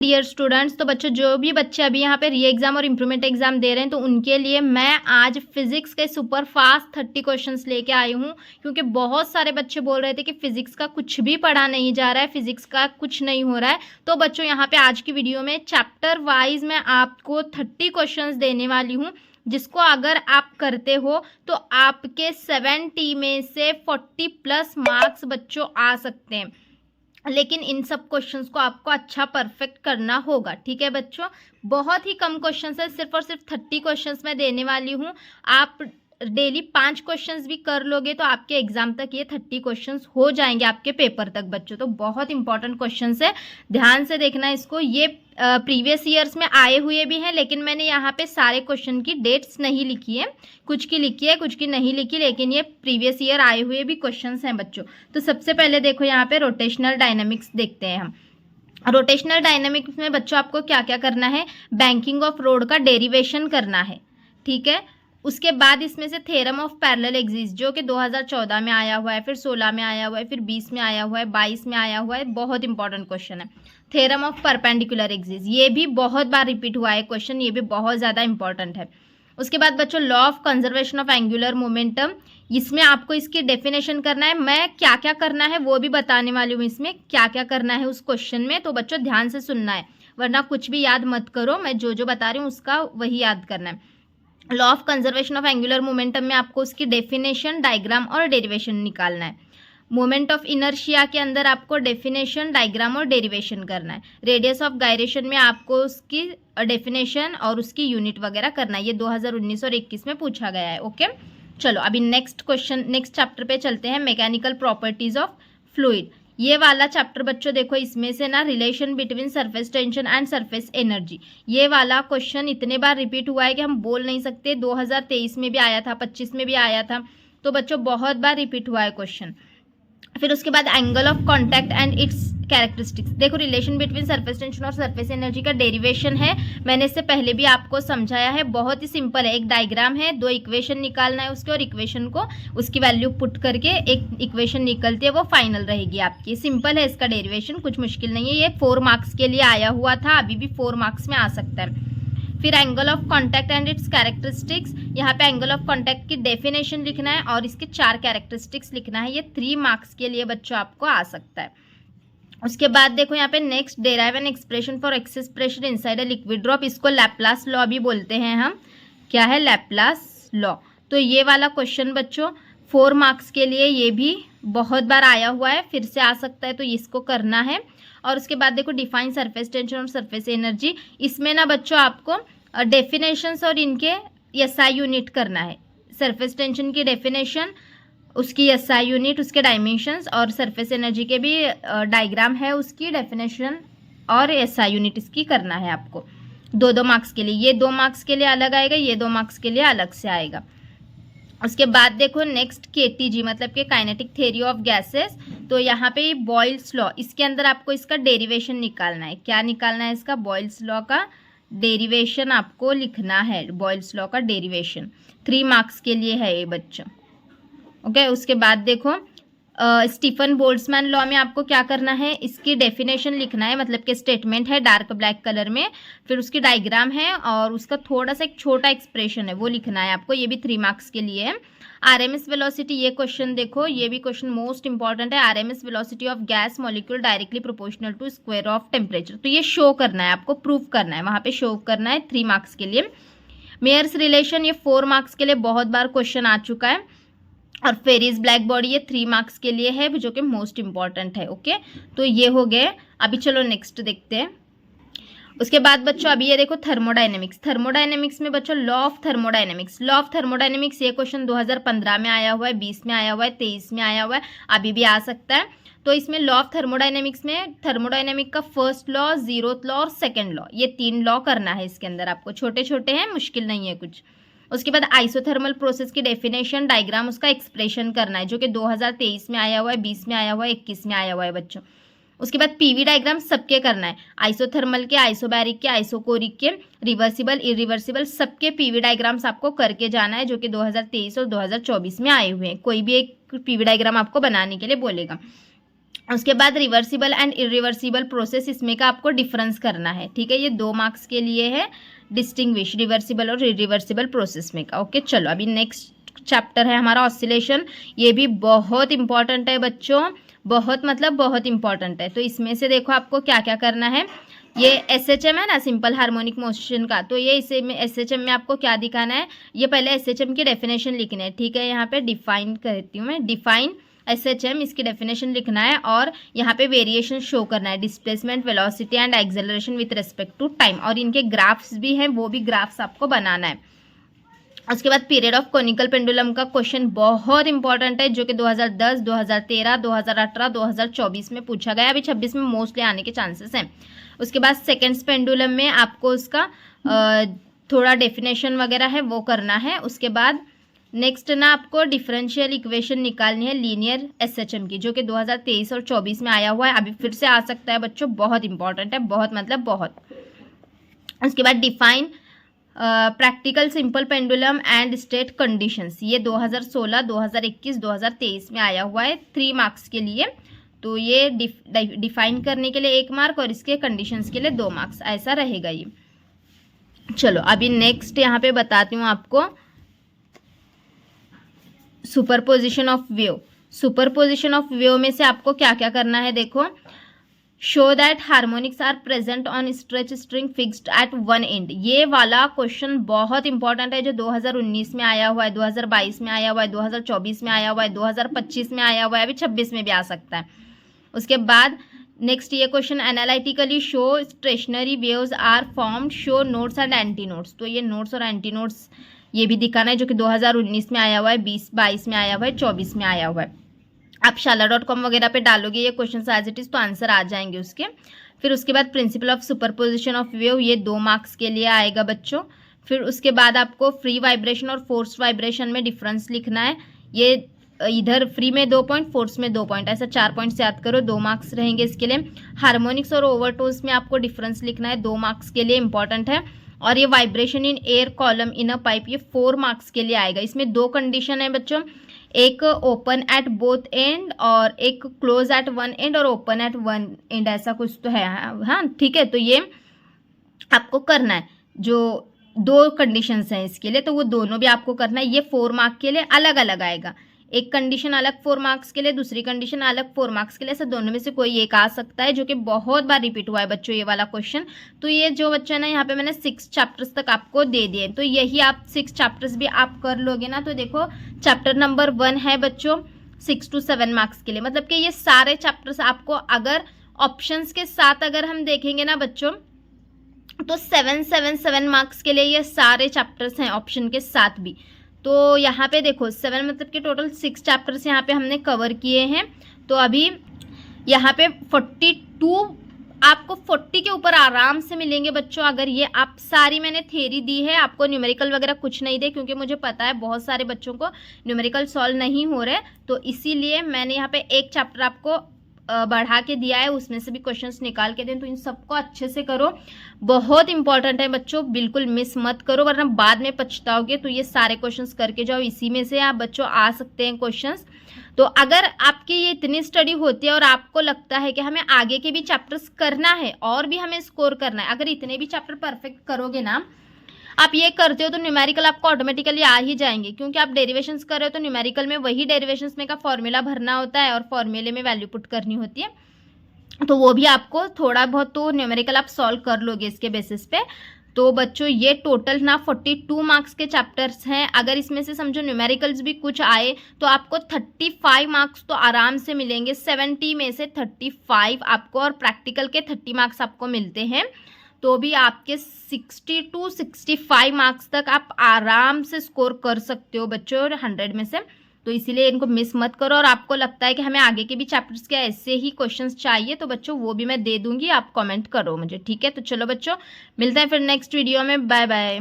Dear students, तो बच्चों जो भी बच्चे अभी यहाँ पे री एग्जाम और इम्प्रूवमेंट एग्जाम दे रहे हैं तो उनके लिए मैं आज फिजिक्स के सुपर फास्ट 30 क्वेश्चंस लेके आई हूँ, क्योंकि बहुत सारे बच्चे बोल रहे थे कि फिजिक्स का कुछ भी पढ़ा नहीं जा रहा है, फिजिक्स का कुछ नहीं हो रहा है। तो बच्चों यहाँ पे आज की वीडियो में चैप्टर वाइज मैं आपको 30 क्वेश्चंस देने वाली हूँ, जिसको अगर आप करते हो तो आपके 70 में से 40+ मार्क्स बच्चों आ सकते हैं। लेकिन इन सब क्वेश्चंस को आपको अच्छा परफेक्ट करना होगा। ठीक है बच्चों, बहुत ही कम क्वेश्चंस है, सिर्फ और सिर्फ 30 क्वेश्चंस मैं देने वाली हूँ। आप डेली 5 क्वेश्चंस भी कर लोगे तो आपके एग्जाम तक ये 30 क्वेश्चंस हो जाएंगे, आपके पेपर तक बच्चों। तो बहुत इंपॉर्टेंट क्वेश्चंस है, ध्यान से देखना इसको। ये प्रीवियस ईयर्स में आए हुए भी हैं, लेकिन मैंने यहाँ पे सारे क्वेश्चन की डेट्स नहीं लिखी है, कुछ की लिखी है कुछ की नहीं लिखी, लेकिन ये प्रीवियस ईयर आए हुए भी क्वेश्चंस हैं बच्चों। तो सबसे पहले देखो यहाँ पे रोटेशनल डायनामिक्स देखते हैं हम। रोटेशनल डायनामिक्स में बच्चों आपको क्या क्या करना है, बैंकिंग ऑफ रोड का डेरिवेशन करना है। ठीक है, उसके बाद इसमें से थ्योरम ऑफ पैरेलल एक्सिस जो कि 2014 में आया हुआ है, फिर 16 में आया हुआ है, फिर 20 में आया हुआ है, 22 में आया हुआ है, बहुत इंपॉर्टेंट क्वेश्चन है। थ्योरम ऑफ परपेंडिकुलर एक्सिस ये भी बहुत बार रिपीट हुआ है क्वेश्चन, ये भी बहुत ज़्यादा इंपॉर्टेंट है। उसके बाद बच्चों law of conservation of angular momentum, इसमें आपको इसकी डेफिनेशन करना है। मैं क्या क्या करना है वो भी बताने वाली हूँ, इसमें क्या क्या करना है उस क्वेश्चन में। तो बच्चों ध्यान से सुनना है, वरना कुछ भी याद मत करो, मैं जो जो बता रही हूँ उसका वही याद करना है। Law of conservation of angular momentum में आपको उसकी डेफिनेशन, डायग्राम और डेरिवेशन निकालना है। मोमेंट ऑफ इनर्शिया के अंदर आपको डेफिनेशन, डायग्राम और डेरिवेशन करना है। रेडियस ऑफ गायरेशन में आपको उसकी डेफिनेशन और उसकी यूनिट वगैरह करना है। ये 2019 और 21 में पूछा गया है। ओके, चलो अभी नेक्स्ट क्वेश्चन, नेक्स्ट चैप्टर पे चलते हैं, मैकेनिकल प्रॉपर्टीज ऑफ फ्लूइड। ये वाला चैप्टर बच्चों देखो, इसमें से ना relation between surface tension and surface energy, ये वाला क्वेश्चन इतने बार रिपीट हुआ है कि हम बोल नहीं सकते। 2023 में भी आया था, 25 में भी आया था, तो बच्चों बहुत बार रिपीट हुआ है क्वेश्चन। फिर उसके बाद angle of contact and it's characteristics, देखो रिलेशन बिटवीन सरफेस टेंशन और सरफेस एनर्जी का डेरिवेशन है, मैंने इससे पहले भी आपको समझाया है, बहुत ही सिंपल है। एक डायग्राम है, 2 इक्वेशन निकालना है उसके, और इक्वेशन को उसकी वैल्यू पुट करके एक इक्वेशन निकलती है, वो फाइनल रहेगी आपकी। सिंपल है इसका डेरिवेशन, कुछ मुश्किल नहीं है। ये 4 मार्क्स के लिए आया हुआ था, अभी भी 4 मार्क्स में आ सकता है। फिर angle of contact and it's characteristics, यहाँ पे एंगल ऑफ कांटेक्ट की डेफिनेशन लिखना है और इसके 4 कैरेक्टरिस्टिक्स लिखना है। ये 3 मार्क्स के लिए बच्चों आपको आ सकता है। उसके बाद देखो यहाँ पे next, derive an expression for excess pressure inside a liquid drop, इसको लैप्लास लॉ भी बोलते हैं हम। क्या है? Laplace law. तो ये वाला क्वेश्चन बच्चों 4 मार्क्स के लिए, ये भी बहुत बार आया हुआ है, फिर से आ सकता है, तो इसको करना है। और उसके बाद देखो डिफाइन सरफेस टेंशन और सरफेस एनर्जी, इसमें ना बच्चों आपको डेफिनेशंस और इनके एसआई यूनिट करना है। सरफेस टेंशन की डेफिनेशन, उसकी एसआई यूनिट, उसके डायमेंशंस, और सरफेस एनर्जी के भी डायग्राम है, उसकी डेफिनेशन और एसआई यूनिट इसकी करना है आपको। 2-2 मार्क्स के लिए, ये 2 मार्क्स के लिए अलग आएगा, ये 2 मार्क्स के लिए अलग से आएगा। उसके बाद देखो नेक्स्ट केटीजी, मतलब कि काइनेटिक थ्योरी ऑफ गैसेस, तो यहाँ पे बॉयल्स लॉ, इसके अंदर आपको इसका डेरिवेशन निकालना है। क्या निकालना है? इसका बॉयल्स लॉ का डेरिवेशन आपको लिखना है। बॉयल्स लॉ का डेरिवेशन 3 मार्क्स के लिए है ये बच्चों। ओके, उसके बाद देखो स्टीफन बोल्ट्जमैन लॉ में आपको क्या करना है, इसकी डेफिनेशन लिखना है, मतलब कि स्टेटमेंट है डार्क ब्लैक कलर में, फिर उसकी डायग्राम है और उसका थोड़ा सा एक छोटा एक्सप्रेशन है, वो लिखना है आपको। ये भी 3 मार्क्स के लिए है। आरएमएस वेलोसिटी, ये क्वेश्चन देखो, ये भी क्वेश्चन मोस्ट इंपॉर्टेंट है। RMS velocity of gas molecule directly proportional to square of temperature, तो ये शो करना है आपको, प्रूव करना है, वहाँ पे शो करना है 3 मार्क्स के लिए। मेयर्स रिलेशन, ये 4 मार्क्स के लिए बहुत बार क्वेश्चन आ चुका है। और फेरिस ब्लैक बॉडी, ये 3 मार्क्स के लिए है, जो कि मोस्ट इंपॉर्टेंट है। ओके, तो ये हो गए। अभी चलो नेक्स्ट देखते हैं। उसके बाद बच्चों अभी ये देखो थर्मोडायनेमिक्स। थर्मोडायनेमिक्स में बच्चों law of thermodynamics, law of thermodynamics, ये क्वेश्चन 2015 में आया हुआ है, 20 में आया हुआ है, 23 में आया हुआ है, अभी भी आ सकता है। तो इसमें लॉ ऑफ थर्मोडायनेमिक्स में थर्मोडायनेमिक का फर्स्ट लॉ, 0th लॉ और सेकेंड लॉ, ये 3 लॉ करना है इसके अंदर आपको। छोटे छोटे हैं, मुश्किल नहीं है कुछ। उसके बाद आइसोथर्मल प्रोसेस की डेफिनेशन, डायग्राम, उसका एक्सप्रेशन करना है, जो कि 2023 में आया हुआ है, 20 में आया हुआ है, 21 में आया हुआ है बच्चों। उसके बाद पीवी डायग्राम सबके करना है, आइसोथर्मल के, आइसोबैरिक के, आइसोकोरिक के, रिवर्सिबल, इरिवर्सिबल, सबके पीवी डायग्राम्स आपको करके जाना है, जो कि 2023 और 2024 में आए हुए हैं। कोई भी एक पीवी डायग्राम आपको बनाने के लिए बोलेगा। उसके बाद रिवर्सिबल एंड इरिवर्सिबल प्रोसेस, इसमें का आपको डिफरेंस करना है, ठीक है। ये 2 मार्क्स के लिए है, डिस्टिंग्विश रिवर्सिबल और इरिवर्सिबल प्रोसेस में का। ओके, चलो अभी नेक्स्ट चैप्टर है हमारा ऑसिलेशन। ये भी बहुत इंपॉर्टेंट है बच्चों, बहुत मतलब बहुत इंपॉर्टेंट है। तो इसमें से देखो आपको क्या क्या करना है। ये SHM है ना, सिंपल हार्मोनिक मोशन का, तो ये इसे में SHM में आपको क्या दिखाना है, ये पहले SHM की डेफिनेशन लिखनी है, ठीक है। यहाँ पे डिफाइन करती हूँ मैं, डिफाइन SHM, इसकी डेफिनेशन लिखना है और यहाँ पे वेरिएशन शो करना है, displacement, velocity and acceleration with respect to time, और इनके ग्राफ्स भी हैं, वो भी ग्राफ्स आपको बनाना है। उसके बाद पीरियड ऑफ कोनिकल पेंडुलम का क्वेश्चन बहुत इंपॉर्टेंट है, जो कि 2010, 2013, 2018, 2024 में पूछा गया, अभी 26 में मोस्टली आने के चांसेस हैं। उसके बाद सेकेंड्स पेंडुलम में आपको उसका थोड़ा डेफिनेशन वगैरह है वो करना है। उसके बाद नेक्स्ट ना आपको डिफरेंशियल इक्वेशन निकालनी है लीनियर SHM की, जो कि 2023 और 24 में आया हुआ है, अभी फिर से आ सकता है बच्चों, बहुत इंपॉर्टेंट है, बहुत मतलब बहुत। उसके बाद define practical simple pendulum and state conditions, ये 2016, 2021, 2023 में आया हुआ है, 3 मार्क्स के लिए। तो ये डिफाइन करने के लिए 1 मार्क और इसके कंडीशंस के लिए 2 मार्क्स, ऐसा रहेगा ये। चलो अभी नेक्स्ट यहाँ पे बताती हूँ आपको superposition of wave. Superposition of wave में से आपको क्या क्या करना है, देखो, show that harmonics are present on stretch string fixed at one end. ये वाला क्वेश्चन बहुत इंपॉर्टेंट है, जो 2019 में आया हुआ है, 2022 में आया हुआ है, 2024 में आया हुआ है, 2025 में आया हुआ है, अभी 26 में भी आ सकता है। उसके बाद नेक्स्ट ये question, analytically show stationary waves are formed, show nodes and antinodes. तो ये नोट्स और एंटी नोट्स ये भी दिखाना है, जो कि 2019 में आया हुआ है, 2022 में आया हुआ है, 24 में आया हुआ है। आप शाला.com वगैरह पे डालोगे ये क्वेश्चन एज इट इज, तो आंसर आ जाएंगे उसके। फिर उसके बाद principle of superposition of wave, ये 2 मार्क्स के लिए आएगा बच्चों। फिर उसके बाद आपको फ्री वाइब्रेशन और फोर्स वाइब्रेशन में डिफरेंस लिखना है, ये इधर फ्री में 2 पॉइंट, फोर्स में 2 पॉइंट, ऐसा 4 पॉइंट्स याद करो, 2 मार्क्स रहेंगे इसके लिए। हार्मोनिक्स और ओवरटोन्स में आपको डिफरेंस लिखना है, 2 मार्क्स के लिए इंपॉर्टेंट है। और ये vibration in air column in a pipe, ये 4 मार्क्स के लिए आएगा। इसमें 2 कंडीशन है बच्चों, एक ओपन एट बोथ एंड और एक क्लोज एट वन एंड और ओपन एट वन एंड, ऐसा कुछ तो है, हाँ ठीक है। तो ये आपको करना है, जो 2 कंडीशंस हैं इसके लिए, तो वो दोनों भी आपको करना है। ये 4 मार्क के लिए अलग अलग आएगा, एक कंडीशन अलग 4 मार्क्स के लिए, दूसरी कंडीशन अलग 4 मार्क्स के लिए, ऐसे दोनों में से कोई एक आ सकता है, जो कि बहुत बार रिपीट हुआ है बच्चों ये वाला क्वेश्चन। तो ये जो बच्चा ना, यहाँ पे मैंने 6 चैप्टर्स तक आपको दे दिए, तो यही आप 6 चैप्टर्स भी आप कर लोगे ना, तो देखो चैप्टर नंबर 1 है बच्चों 6 to 7 मार्क्स के लिए, मतलब कि ये सारे चैप्टर्स आपको अगर ऑप्शंस के साथ अगर हम देखेंगे ना बच्चों, तो 7 मार्क्स के लिए ये सारे चैप्टर्स हैं ऑप्शन के साथ भी। तो यहाँ पे देखो 7 मतलब कि टोटल 6 चैप्टर्स यहाँ पे हमने कवर किए हैं। तो अभी यहाँ पे 42 आपको 40 के ऊपर आराम से मिलेंगे बच्चों, अगर ये आप सारी मैंने थ्योरी दी है, आपको न्यूमेरिकल वगैरह कुछ नहीं दे, क्योंकि मुझे पता है बहुत सारे बच्चों को न्यूमेरिकल सॉल्व नहीं हो रहे, तो इसीलिए मैंने यहाँ पे एक चैप्टर आपको बढ़ा के दिया है, उसमें से भी क्वेश्चंस निकाल के दें। तो इन सबको अच्छे से करो, बहुत इंपॉर्टेंट है बच्चों, बिल्कुल मिस मत करो, वरना बाद में पछताओगे। तो ये सारे क्वेश्चंस करके जाओ, इसी में से आप बच्चों आ सकते हैं क्वेश्चंस। तो अगर आपकी ये इतनी स्टडी होती है और आपको लगता है कि हमें आगे के भी चैप्टर्स करना है और भी हमें स्कोर करना है, अगर इतने भी चैप्टर परफेक्ट करोगे ना, आप ये करते हो, तो न्यूमेरिकल आपको ऑटोमेटिकली आ ही जाएंगे, क्योंकि आप डेरिवेशंस कर रहे हो, तो न्यूमेरिकल में वही डेरिवेशंस में का फॉर्मूला भरना होता है और फॉर्मूले में वैल्यू पुट करनी होती है, तो वो भी आपको थोड़ा बहुत तो न्यूमेरिकल आप सॉल्व कर लोगे इसके बेसिस पे। तो बच्चों ये टोटल ना 42 मार्क्स के चैप्टर्स हैं, अगर इसमें से समझो न्यूमेरिकल्स भी कुछ आए तो आपको 35 मार्क्स तो आराम से मिलेंगे, 70 में से 35 आपको, और प्रैक्टिकल के 30 मार्क्स आपको मिलते हैं। तो भी आपके 60 to 65 मार्क्स तक आप आराम से स्कोर कर सकते हो बच्चों 100 में से। तो इसीलिए इनको मिस मत करो, और आपको लगता है कि हमें आगे के भी चैप्टर्स के ऐसे ही क्वेश्चंस चाहिए, तो बच्चों वो भी मैं दे दूंगी, आप कमेंट करो मुझे, ठीक है। तो चलो बच्चों, मिलते हैं फिर नेक्स्ट वीडियो में, बाय बाय।